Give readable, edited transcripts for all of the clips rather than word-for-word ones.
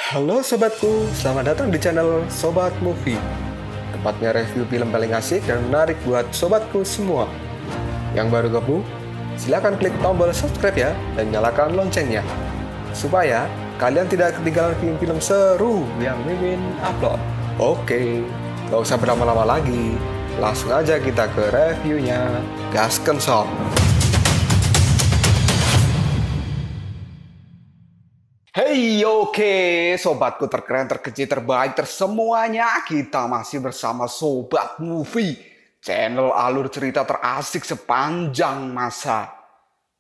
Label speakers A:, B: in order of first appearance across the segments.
A: Halo sobatku, selamat datang di channel Sobat Movie. Tempatnya review film paling asik dan menarik buat sobatku semua. Yang baru gabung, silahkan klik tombol subscribe ya dan nyalakan loncengnya, supaya kalian tidak ketinggalan film-film seru yang Mimin upload. Oke, gak usah berlama-lama lagi, langsung aja kita ke reviewnya. Gasken sob. Hey, oke, sobatku terkeren, terkecil, terbaik, tersemuanya. Kita masih bersama Sobat Movie, channel alur cerita terasik sepanjang masa.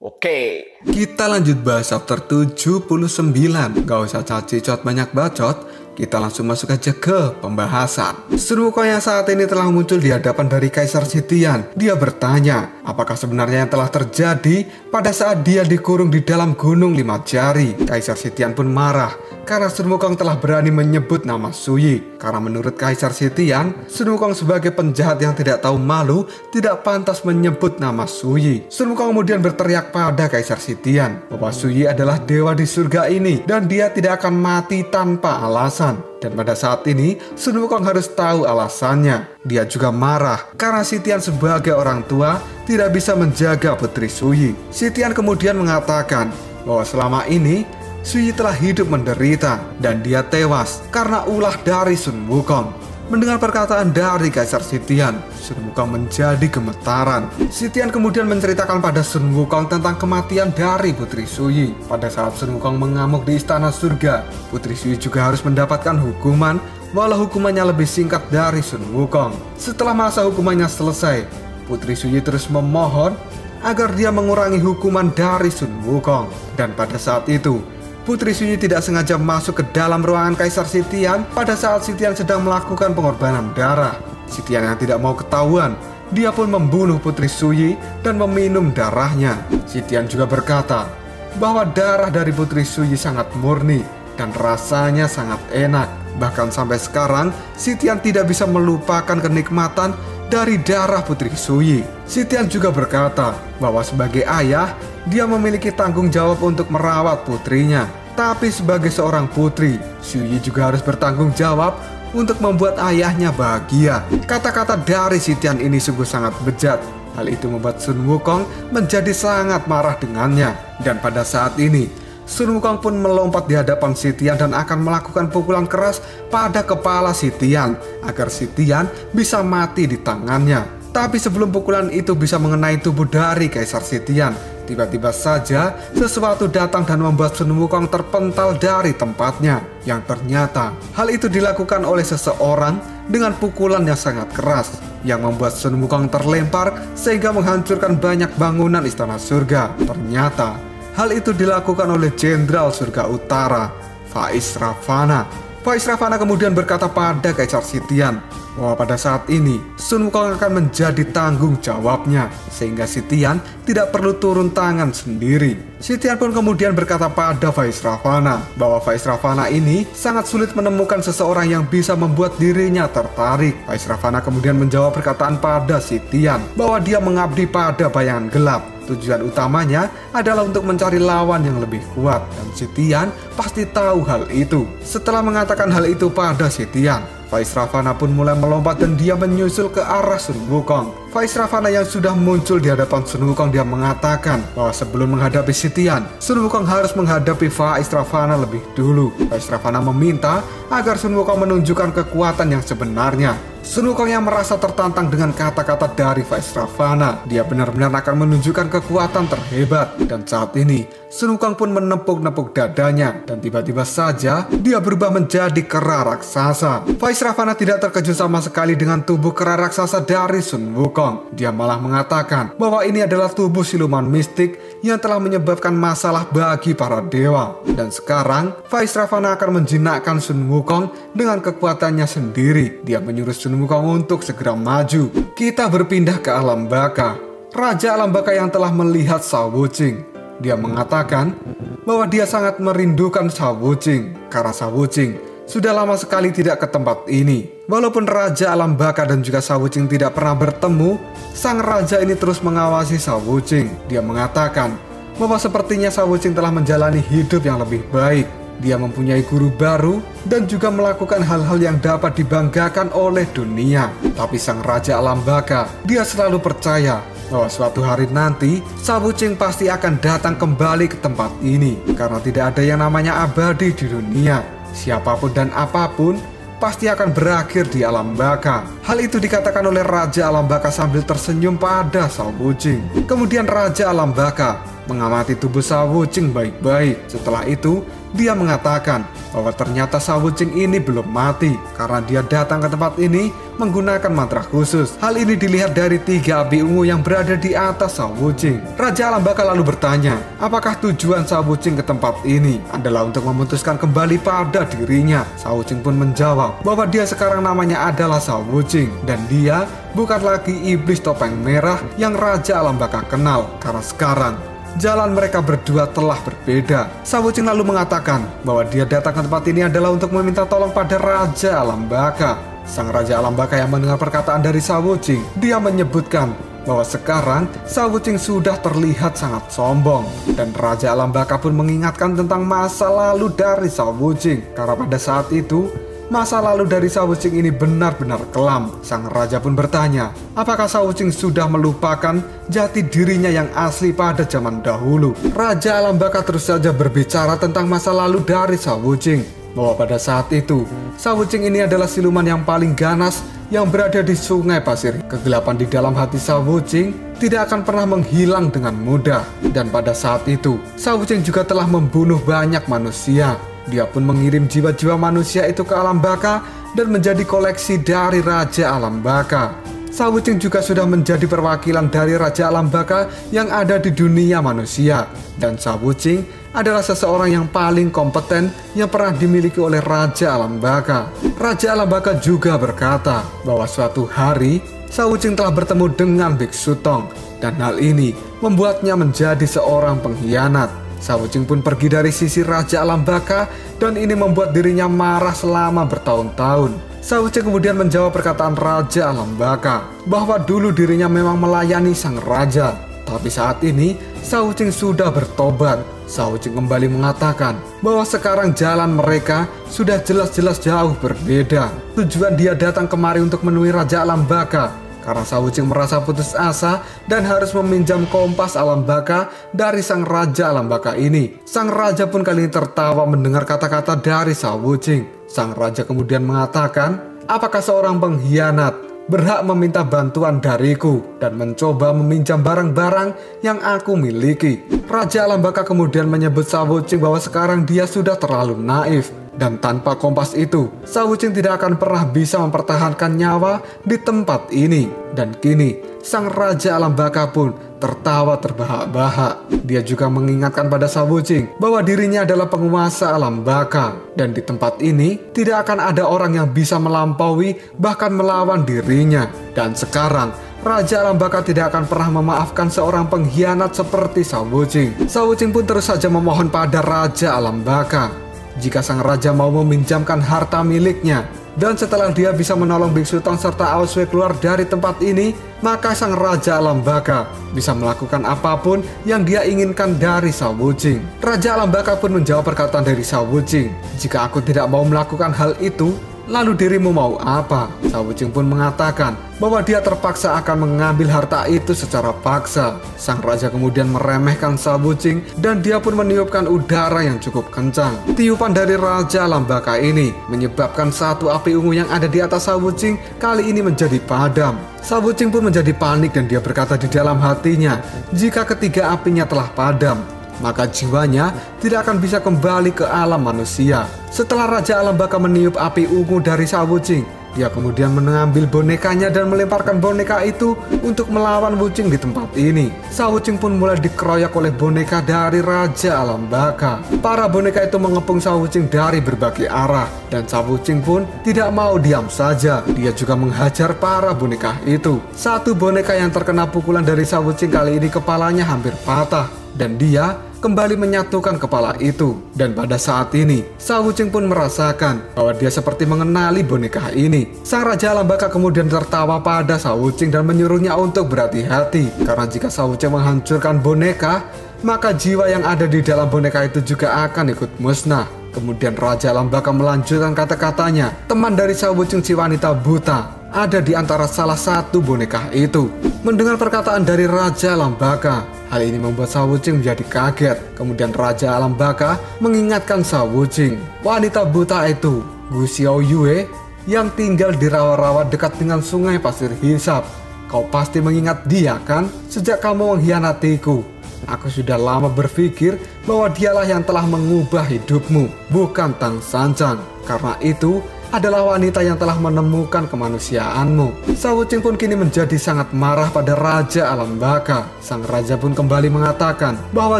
A: Oke, kita lanjut bahas chapter 79. Gak usah cacicot banyak bacot, kita langsung masuk aja ke pembahasan. Sun Wukong yang saat ini telah muncul di hadapan dari Kaisar Sitian. Dia bertanya, apakah sebenarnya yang telah terjadi pada saat dia dikurung di dalam gunung 5 jari. Kaisar Sitian pun marah karena Sun Wukong telah berani menyebut nama Su Yi. Karena menurut Kaisar Sitian, Sun Wukong sebagai penjahat yang tidak tahu malu tidak pantas menyebut nama Su Yi. Sun Wukong kemudian berteriak pada Kaisar Sitian bahwa Su Yi adalah dewa di surga ini dan dia tidak akan mati tanpa alasan. Dan pada saat ini Sun Wukong harus tahu alasannya. Dia juga marah karena Sitian sebagai orang tua tidak bisa menjaga putri Su Yi. Sitian kemudian mengatakan bahwa selama ini Su Yi telah hidup menderita dan dia tewas karena ulah dari Sun Wukong. Mendengar perkataan dari Kaisar Sitian, Sun Wukong menjadi gemetaran. Sitian kemudian menceritakan pada Sun Wukong tentang kematian dari putri Su Yi. Pada saat Sun Wukong mengamuk di istana surga, putri Su Yi juga harus mendapatkan hukuman, walau hukumannya lebih singkat dari Sun Wukong. Setelah masa hukumannya selesai, putri Su Yi terus memohon agar dia mengurangi hukuman dari Sun Wukong. Dan pada saat itu, putri Su Yi tidak sengaja masuk ke dalam ruangan Kaisar Sitian pada saat Sitian sedang melakukan pengorbanan darah. Sitian yang tidak mau ketahuan, dia pun membunuh putri Su Yi dan meminum darahnya. Sitian juga berkata bahwa darah dari putri Su Yi sangat murni dan rasanya sangat enak. Bahkan sampai sekarang, Sitian tidak bisa melupakan kenikmatan dari darah putri Su Yi. Sitian juga berkata bahwa sebagai ayah, dia memiliki tanggung jawab untuk merawat putrinya. Tapi sebagai seorang putri, Su Yi juga harus bertanggung jawab untuk membuat ayahnya bahagia. Kata-kata dari Sitian ini sungguh sangat bejat. Hal itu membuat Sun Wukong menjadi sangat marah dengannya. Dan pada saat ini, Sun Wukong pun melompat di hadapan Sitian dan akan melakukan pukulan keras pada kepala Sitian agar Sitian bisa mati di tangannya. Tapi sebelum pukulan itu bisa mengenai tubuh dari Kaisar Sitian, tiba-tiba saja sesuatu datang dan membuat Sun Wukong terpental dari tempatnya. Yang ternyata hal itu dilakukan oleh seseorang dengan pukulan yang sangat keras, yang membuat Sun Wukong terlempar sehingga menghancurkan banyak bangunan istana surga. Ternyata hal itu dilakukan oleh Jenderal Surga Utara, Faiz Ravana. Faiz Ravana kemudian berkata pada Kaisar Sitian bahwa pada saat ini Sun Wukong akan menjadi tanggung jawabnya, sehingga Sitian tidak perlu turun tangan sendiri. Sitian pun kemudian berkata pada Faiz Ravana bahwa Faiz Ravana ini sangat sulit menemukan seseorang yang bisa membuat dirinya tertarik. Faiz Ravana kemudian menjawab perkataan pada Sitian bahwa dia mengabdi pada bayangan gelap. Tujuan utamanya adalah untuk mencari lawan yang lebih kuat, dan Sitian pasti tahu hal itu. Setelah mengatakan hal itu pada Sitian, Faiz Ravana pun mulai melompat dan dia menyusul ke arah Sun Wukong. Faiz Ravana yang sudah muncul di hadapan Sun Wukong, dia mengatakan bahwa sebelum menghadapi Sitian, Sun Wukong harus menghadapi Faiz Ravana lebih dulu. Faiz Ravana meminta agar Sun Wukong menunjukkan kekuatan yang sebenarnya. Sun Wukong yang merasa tertantang dengan kata-kata dari Faiz Ravana, dia benar-benar akan menunjukkan kekuatan terhebat. Dan saat ini Sun Wukong pun menepuk-nepuk dadanya dan tiba-tiba saja dia berubah menjadi kera raksasa. Faiz Ravana tidak terkejut sama sekali dengan tubuh kera raksasa dari Sun Wukong. Dia malah mengatakan bahwa ini adalah tubuh siluman mistik yang telah menyebabkan masalah bagi para dewa. Dan sekarang Faiz Ravana akan menjinakkan Sun Wukong dengan kekuatannya sendiri. Dia menyuruh Sun Wukong untuk segera maju. Kita berpindah ke alam baka. Raja alam baka yang telah melihat Shao Wuqing, dia mengatakan bahwa dia sangat merindukan Shao Wuqing karena Shao Wuqing sudah lama sekali tidak ke tempat ini. Walaupun Raja Alam Baka dan juga Shao Wuqing tidak pernah bertemu, sang raja ini terus mengawasi Shao Wuqing. Dia mengatakan bahwa sepertinya Shao Wuqing telah menjalani hidup yang lebih baik.
B: Dia mempunyai guru baru dan juga melakukan hal-hal yang dapat dibanggakan oleh dunia. Tapi sang Raja Alam Baka, dia selalu percaya bahwa suatu hari nanti Shao Wuqing pasti akan datang kembali ke tempat ini. Karena tidak ada yang namanya abadi di dunia. Siapapun dan apapun pasti akan berakhir di alam baka. Hal itu dikatakan oleh Raja Alam Baka sambil tersenyum pada Shao Wuqing. Kemudian Raja Alam Baka mengamati tubuh Shao Wuqing baik-baik. Setelah itu dia mengatakan bahwa ternyata Shao Wuqing ini belum mati karena dia datang ke tempat ini menggunakan mantra khusus. Hal ini dilihat dari 3 api ungu yang berada di atas Shao Wuqing. Raja Alam Baka lalu bertanya, apakah tujuan Shao Wuqing ke tempat ini adalah untuk memutuskan kembali pada dirinya? Shao Wuqing pun menjawab bahwa dia sekarang namanya adalah Shao Wuqing dan dia bukan lagi iblis topeng merah yang Raja Alam Baka kenal, karena sekarang jalan mereka berdua telah berbeda. Shao Wuqing lalu mengatakan bahwa dia datang ke tempat ini adalah untuk meminta tolong pada Raja Alam Baka. Sang Raja Alam Baka yang mendengar perkataan dari Shao Wuqing, dia menyebutkan bahwa sekarang Shao Wuqing sudah terlihat sangat sombong. Dan Raja Alam Baka pun mengingatkan tentang masa lalu dari Shao Wuqing, karena pada saat itu masa lalu dari Shao Wuqing ini benar-benar kelam. Sang raja pun bertanya, apakah Shao Wuqing sudah melupakan jati dirinya yang asli pada zaman dahulu? Raja Alam Baka terus saja berbicara tentang masa lalu dari Shao Wuqing, bahwa pada saat itu Shao Wuqing ini adalah siluman yang paling ganas yang berada di sungai pasir. Kegelapan di dalam hati Shao Wuqing tidak akan pernah menghilang dengan mudah. Dan pada saat itu Shao Wuqing juga telah membunuh banyak manusia. Dia pun mengirim jiwa-jiwa manusia itu ke alam baka dan menjadi koleksi dari Raja Alam Baka. Shao Wuqing juga sudah menjadi perwakilan dari Raja Alam Baka yang ada di dunia manusia. Dan Shao Wuqing adalah seseorang yang paling kompeten yang pernah dimiliki oleh Raja Alam Baka. Raja Alam Baka juga berkata bahwa suatu hari Shao Wuqing telah bertemu dengan Biksu Tong, dan hal ini membuatnya menjadi seorang pengkhianat. Shao Wuqing pun pergi dari sisi Raja Alam Baka dan ini membuat dirinya marah selama bertahun-tahun. Shao Wuqing kemudian menjawab perkataan Raja Alam Baka bahwa dulu dirinya memang melayani sang raja, tapi saat ini Shao Wuqing sudah bertobat. Shao Wuqing kembali mengatakan bahwa sekarang jalan mereka sudah jelas-jelas jauh berbeda. Tujuan dia datang kemari untuk menemui Raja Alam Baka karena Shao Wuqing merasa putus asa dan harus meminjam kompas alam baka dari sang Raja Alam Baka ini. Sang raja pun kali ini tertawa mendengar kata-kata dari Shao Wuqing. Sang raja kemudian mengatakan, apakah seorang pengkhianat berhak meminta bantuan dariku dan mencoba meminjam barang-barang yang aku miliki? Raja Alam Baka kemudian menyebut Shao Wuqing bahwa sekarang dia sudah terlalu naif. Dan tanpa kompas itu, Shao Wuqing tidak akan pernah bisa mempertahankan nyawa di tempat ini. Dan kini, sang Raja Alam Baka pun tertawa terbahak-bahak. Dia juga mengingatkan pada Shao Wuqing bahwa dirinya adalah penguasa alam baka. Dan di tempat ini, tidak akan ada orang yang bisa melampaui bahkan melawan dirinya. Dan sekarang, Raja Alam Baka tidak akan pernah memaafkan seorang pengkhianat seperti Shao Wuqing. Shao Wuqing pun terus saja memohon pada Raja Alam Baka jika sang raja mau meminjamkan harta miliknya. Dan setelah dia bisa menolong Biksu Tong serta Aosway keluar dari tempat ini, maka sang Raja Alam Baka bisa melakukan apapun yang dia inginkan dari Shao Wuqing. Raja Alam Baka pun menjawab perkataan dari Shao Wuqing, jika aku tidak mau melakukan hal itu, lalu dirimu mau apa? Shao Wuqing pun mengatakan bahwa dia terpaksa akan mengambil harta itu secara paksa. Sang raja kemudian meremehkan Shao Wuqing dan dia pun meniupkan udara yang cukup kencang. Tiupan dari Raja Alam Baka ini menyebabkan satu api ungu yang ada di atas Shao Wuqing kali ini menjadi padam. Shao Wuqing pun menjadi panik dan dia berkata di dalam hatinya, jika ketiga apinya telah padam, maka jiwanya tidak akan bisa kembali ke alam manusia. Setelah Raja Alam Baka meniup api ungu dari Shao Wuqing, dia kemudian mengambil bonekanya dan melemparkan boneka itu untuk melawan Wuqing di tempat ini. Shao Wuqing pun mulai dikeroyak oleh boneka dari Raja Alam Baka. Para boneka itu mengepung Shao Wuqing dari berbagai arah dan Shao Wuqing pun tidak mau diam saja. Dia juga menghajar para boneka itu. Satu boneka yang terkena pukulan dari Shao Wuqing kali ini kepalanya hampir patah dan dia kembali menyatukan kepala itu. Dan pada saat ini Shao Wuqing pun merasakan bahwa dia seperti mengenali boneka ini. Sang Raja Alam Baka kemudian tertawa pada Shao Wuqing dan menyuruhnya untuk berhati-hati, karena jika Shao Wuqing menghancurkan boneka, maka jiwa yang ada di dalam boneka itu juga akan ikut musnah. Kemudian Raja Alam Baka melanjutkan kata-katanya. Teman dari Xiao Wuqing si wanita buta ada di antara salah satu boneka itu. Mendengar perkataan dari Raja Alam Baka, hal ini membuat Xiao Wuqing menjadi kaget. Kemudian Raja Alam Baka mengingatkan Xiao Wuqing, wanita buta itu Gu Xiaoyue yang tinggal di rawa-rawa dekat dengan sungai pasir hisap. Kau pasti mengingat dia kan? Sejak kamu mengkhianatiku, aku sudah lama berpikir bahwa dialah yang telah mengubah hidupmu, bukan Tang Sanjang. Karena itu adalah wanita yang telah menemukan kemanusiaanmu. Xiao Wuqing pun kini menjadi sangat marah pada Raja Alam Baka. Sang raja pun kembali mengatakan bahwa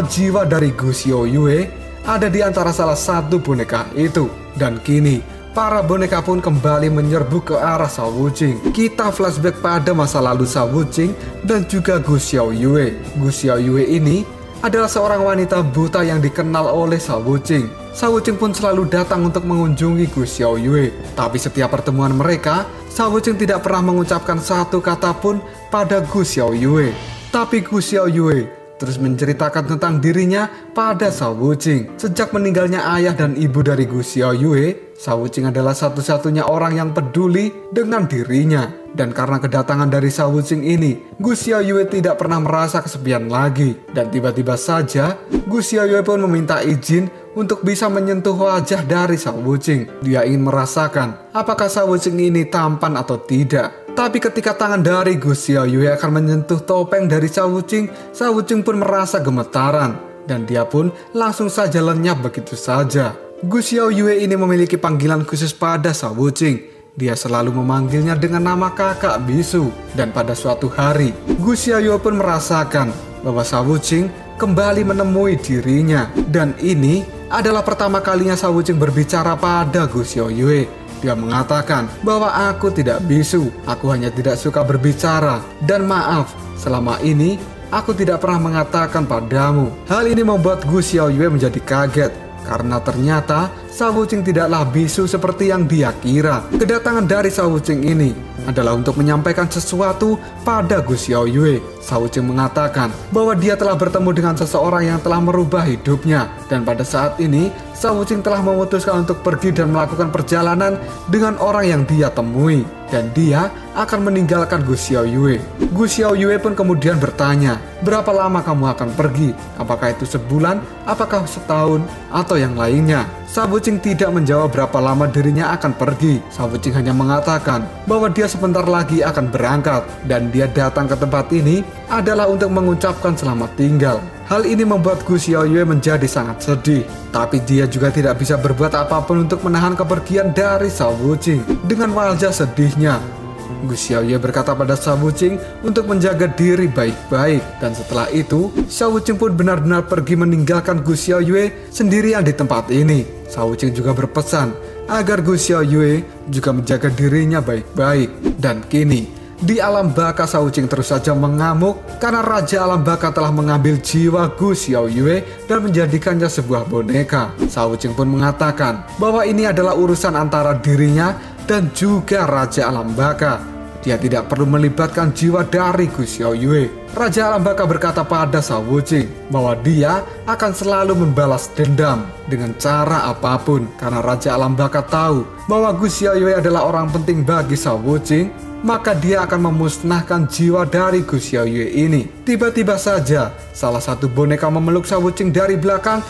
B: jiwa dari Gu Xiaoyue ada di antara salah satu boneka itu. Dan kini para boneka pun kembali menyerbu ke arah Xiao Wuqing. Kita flashback pada masa lalu Xiao Wuqing dan juga Gu Xiaoyue. Gu Xiaoyue ini adalah seorang wanita buta yang dikenal oleh Xiao Wuqing. Xiao Wuqing pun selalu datang untuk mengunjungi Gu Xiaoyue. Tapi setiap pertemuan mereka, Xiao Wuqing tidak pernah mengucapkan satu kata pun pada Gu Xiaoyue. Tapi Gu Xiaoyue terus menceritakan tentang dirinya pada Xiao Wuqing. Sejak meninggalnya ayah dan ibu dari Gu Xiaoyue, Xiao Wuqing adalah satu-satunya orang yang peduli dengan dirinya. Dan karena kedatangan dari Xiao Wuqing ini, Gu Xiaoyue tidak pernah merasa kesepian lagi. Dan tiba-tiba saja, Gu Xiaoyue pun meminta izin untuk bisa menyentuh wajah dari Xiao Wuqing. Dia ingin merasakan apakah Xiao Wuqing ini tampan atau tidak. Tapi ketika tangan dari Gu Xiaoyue akan menyentuh topeng dari Xiao Wuqing pun merasa gemetaran. Dan dia pun langsung saja lenyap begitu saja. Gu Xiaoyue ini memiliki panggilan khusus pada Xiao Wuqing. Dia selalu memanggilnya dengan nama kakak bisu. Dan pada suatu hari, Gu Xiaoyue pun merasakan bahwa Xiao Wuqing kembali menemui dirinya. Dan ini adalah pertama kalinya Xiao Wuqing berbicara pada Gu Xiaoyue. Dia mengatakan bahwa aku tidak bisu, aku hanya tidak suka berbicara. Dan maaf, selama ini aku tidak pernah mengatakan padamu. Hal ini membuat Gu Xiaoyue menjadi kaget. Karena ternyata Xiao Wuqing tidaklah bisu seperti yang dia kira. Kedatangan dari Xiao Wuqing ini adalah untuk menyampaikan sesuatu pada Gu Xiaoyue. Xiao Wuqing mengatakan bahwa dia telah bertemu dengan seseorang yang telah merubah hidupnya. Dan pada saat ini, Xiao Wuqing telah memutuskan untuk pergi dan melakukan perjalanan dengan orang yang dia temui. Dan dia akan meninggalkan Gu Xiaoyue. Gu Xiaoyue pun kemudian bertanya, berapa lama kamu akan pergi? Apakah itu sebulan, apakah setahun, atau yang lainnya? Xiao Wuqing tidak menjawab berapa lama dirinya akan pergi. Xiao Wuqing hanya mengatakan bahwa dia sebentar lagi akan berangkat. Dan dia datang ke tempat ini adalah untuk mengucapkan selamat tinggal. Hal ini membuat Gu Xiaoyue menjadi sangat sedih. Tapi dia juga tidak bisa berbuat apapun untuk menahan kepergian dari Xiao Wuqing. Dengan wajah sedihnya, Gu Xiaoyue berkata pada Xiao Wuqing untuk menjaga diri baik-baik. Dan setelah itu, Xiao Wuqing pun benar-benar pergi meninggalkan Gu Xiaoyue sendirian di tempat ini. Xiao Wuqing juga berpesan agar Gu Xiaoyue juga menjaga dirinya baik-baik. Dan kini, di Alam Baka Xiao Wuqing terus saja mengamuk karena Raja Alam Baka telah mengambil jiwa Gu Xiaoyue dan menjadikannya sebuah boneka. Xiao Wuqing pun mengatakan bahwa ini adalah urusan antara dirinya dan juga Raja Alam Baka. Dia tidak perlu melibatkan jiwa dari Gu Xiaoyue. Raja Alam Baka berkata pada Xiao Wuqing bahwa dia akan selalu membalas dendam dengan cara apapun. Karena Raja Alam Baka tahu bahwa Gu Xiaoyue adalah orang penting bagi Xiao Wuqing, maka dia akan memusnahkan jiwa dari Gu Xiaoyue ini. Tiba-tiba saja, salah satu boneka memeluk Xiao Wuqing dari belakang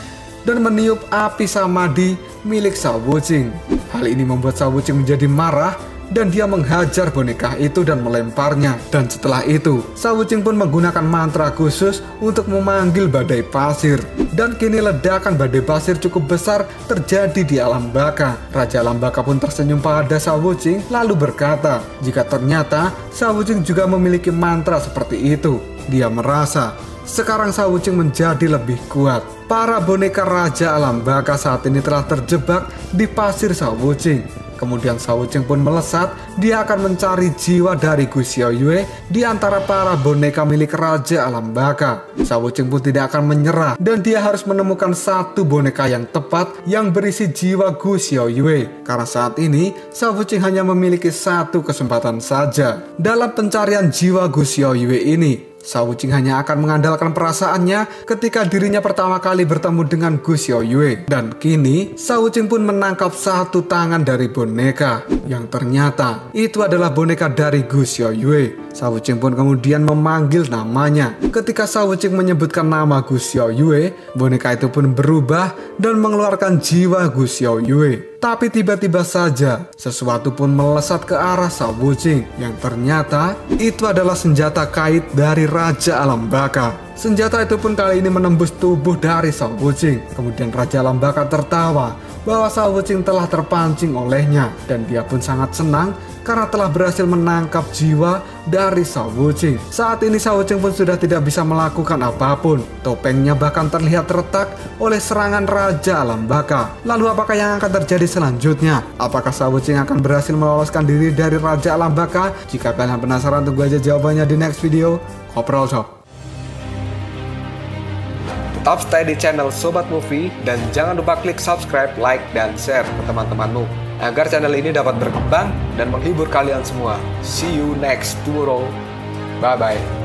B: dan meniup api samadhi milik Xiao Wuqing. Hal ini membuat Xiao Wuqing menjadi marah dan dia menghajar boneka itu dan melemparnya. Dan setelah itu, Xiao Wuqing pun menggunakan mantra khusus untuk memanggil badai pasir. Dan kini ledakan badai pasir cukup besar terjadi di Alam Baka. Raja Alam Baka pun tersenyum pada Xiao Wuqing lalu berkata, jika ternyata Xiao Wuqing juga memiliki mantra seperti itu. Dia merasa sekarang Xiao Wuqing menjadi lebih kuat. Para boneka Raja Alam Baka saat ini telah terjebak di pasir Xiao Wuqing. Kemudian Xiao Wuqing pun melesat. Dia akan mencari jiwa dari Gu Xiaoyue di antara para boneka milik Raja Alam Baka. Xiao Wuqing pun tidak akan menyerah dan dia harus menemukan satu boneka yang tepat yang berisi jiwa Gu Xiaoyue. Karena saat ini Xiao Wuqing hanya memiliki satu kesempatan saja. Dalam pencarian jiwa Gu Xiaoyue ini, Shao Wuqing hanya akan mengandalkan perasaannya ketika dirinya pertama kali bertemu dengan Gu Xiaoyue. Dan kini Shao Wuqing pun menangkap satu tangan dari boneka yang ternyata itu adalah boneka dari Gu Xiaoyue. Shao Wuqing pun kemudian memanggil namanya. Ketika Shao Wuqing menyebutkan nama Gu Xiaoyue, boneka itu pun berubah dan mengeluarkan jiwa Gu Xiaoyue. Tapi tiba-tiba saja sesuatu pun melesat ke arah Shao Wuqing yang ternyata itu adalah senjata kait dari Raja Alam Baka. Senjata itu pun kali ini menembus tubuh dari Shao Wuqing. Kemudian Raja Alam Baka tertawa bahwa Shao Wuqing telah terpancing olehnya dan dia pun sangat senang karena telah berhasil menangkap jiwa dari Shao Wuqing. Saat ini Shao Wuqing pun sudah tidak bisa melakukan apapun. Topengnya bahkan terlihat retak oleh serangan Raja Alam Baka. Lalu apakah yang akan terjadi selanjutnya? Apakah Shao Wuqing akan berhasil meloloskan diri dari Raja Alam Baka? Jika kalian penasaran, tunggu aja jawabannya di next video. Koprol Shop.
A: Tetap stay di channel Sobat Movie dan jangan lupa klik subscribe, like, dan share ke teman-temanmu agar channel ini dapat berkembang dan menghibur kalian semua. See you next tomorrow. Bye-bye.